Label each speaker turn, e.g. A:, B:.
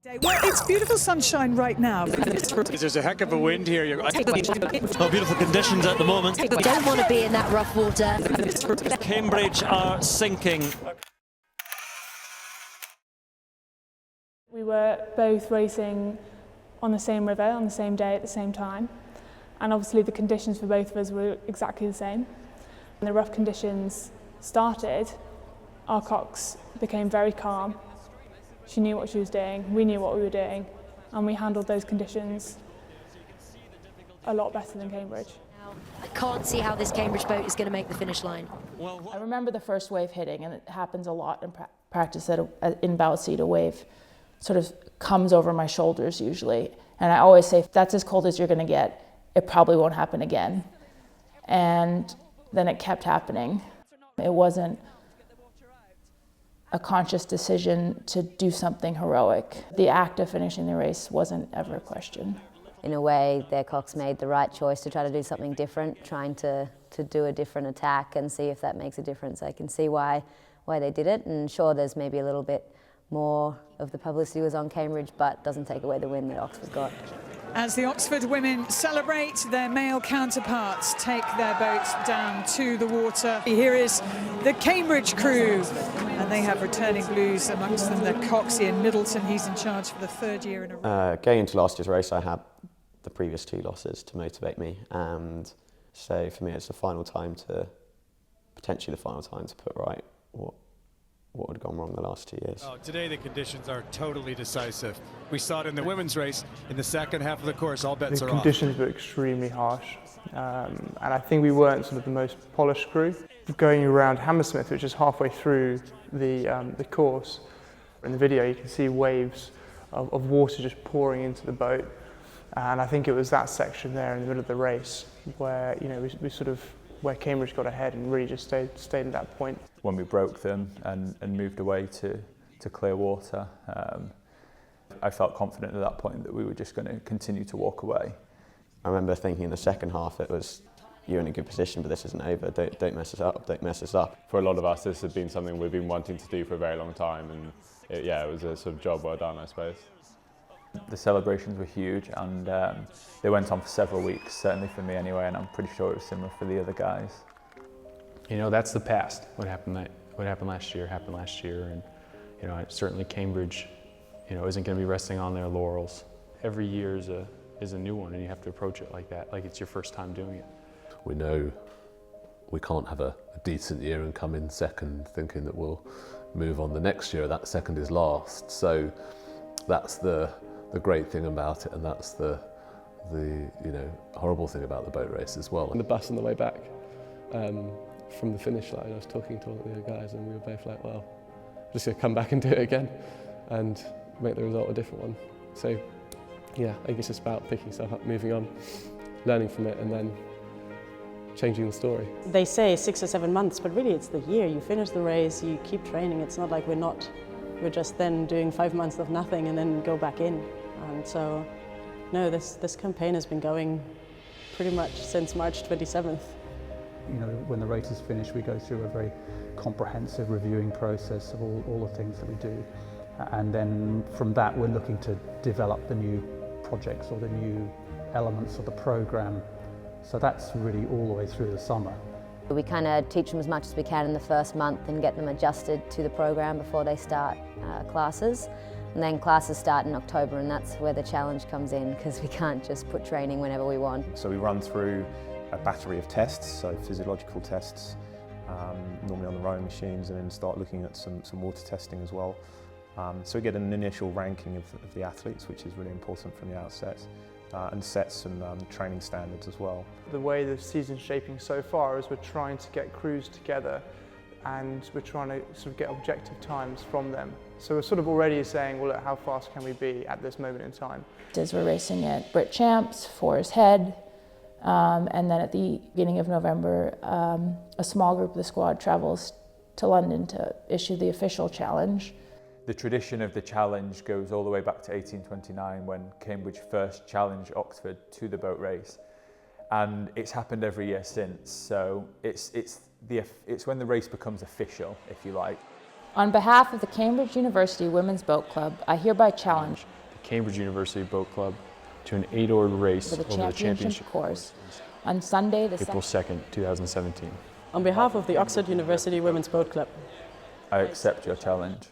A: Well, it's beautiful sunshine right now.
B: There's a heck of a wind here.
C: Oh, beautiful conditions at the moment.
D: We don't want to be in that rough water.
C: Cambridge are sinking.
E: We were both racing on the same river on the same day at the same time, and obviously the conditions for both of us were exactly the same. When the rough conditions started, our cox became very calm. She knew what she was doing, we knew what we were doing, and we handled those conditions a lot better than Cambridge.
D: I can't see how this Cambridge boat is going to make the finish line.
F: I remember the first wave hitting, and it happens a lot in practice that in bow seat a wave sort of comes over my shoulders usually. And I always say, if that's as cold as you're going to get, it probably won't happen again. And then it kept happening. It wasn't a conscious decision to do something heroic. The act of finishing the race wasn't ever a question.
G: In a way, their cox made the right choice to try to do something different, trying to do a different attack and see if that makes a difference. I can see why they did it, and sure, there's maybe a little bit more of the publicity was on Cambridge, but doesn't take away the win that Oxford got.
A: As the Oxford women celebrate, their male counterparts take their boats down to the water. Here is the Cambridge crew, and they have returning blues amongst them. The cox Ian Middleton, he's in charge for the third year in a row.
H: Going into last year's race, I had the previous 2 losses to motivate me, and so for me it's potentially the final time to put right what had gone wrong the last 2 years.
B: Today the conditions are totally decisive. We saw it in the women's race. In the second half of the course, all bets are off.
I: The conditions were extremely harsh, and I think we weren't sort of the most polished crew. Going around Hammersmith, which is halfway through the course, in the video you can see waves of water just pouring into the boat, and I think it was that section there in the middle of the race where we sort of where Cambridge got ahead and really just stayed at that point.
J: When we broke them and moved away to clear water, I felt confident at that point that we were just going to continue to walk away.
H: I remember thinking in the second half it was, you're in a good position, but this isn't over, don't mess us up, don't mess us up.
K: For a lot of us, this has been something we've been wanting to do for a very long time, and it was a sort of job well done, I suppose.
J: The celebrations were huge, and they went on for several weeks, certainly for me anyway, and I'm pretty sure it was similar for the other guys.
L: That's the past. What happened last year happened last year, and certainly Cambridge, isn't going to be resting on their laurels. Every year is a new one, and you have to approach it like that, like it's your first time doing it.
M: We know we can't have a decent year and come in second thinking that we'll move on the next year. That second is last. So that's the great thing about it, and that's the horrible thing about the boat race as well.
N: On the bus on the way back from the finish line, I was talking to all the other guys, and we were both like, well, I'm just going to come back and do it again and make the result a different one. So yeah, I guess it's about picking yourself up, moving on, learning from it, and then changing the story.
O: They say 6 or 7 months, but really it's the year. You finish the race, you keep training. It's not like we're just then doing 5 months of nothing and then go back in. And so, no, this campaign has been going pretty much since March 27th.
P: When the race is finished, we go through a very comprehensive reviewing process of all the things that we do. And then from that, we're looking to develop the new projects or the new elements of the program. So that's really all the way through the summer.
G: We kind of teach them as much as we can in the first month and get them adjusted to the program before they start classes. And then classes start in October, and that's where the challenge comes in, because we can't just put training whenever we want.
Q: So we run through a battery of tests, so physiological tests, normally on the rowing machines, and then start looking at some water testing as well. So we get an initial ranking of the athletes, which is really important from the outset, and set some training standards as well.
I: The way the season's shaping so far is we're trying to get crews together, and we're trying to sort of get objective times from them. So we're sort of already saying, well, how fast can we be at this moment in time?
F: As we're racing at Brit Champs, Forest Head, and then at the beginning of November, a small group of the squad travels to London to issue the official challenge.
J: The tradition of the challenge goes all the way back to 1829, when Cambridge first challenged Oxford to the boat race, and it's happened every year since. So it's when the race becomes official, if you like.
F: On behalf of the Cambridge University Women's Boat Club, I hereby challenge
L: the Cambridge University Boat Club to an 8-oared race
F: for the
L: over the championship
F: course on Sunday, the
L: April 2nd, 2017.
O: On behalf of the Oxford University Women's Boat Club,
J: I accept your challenge.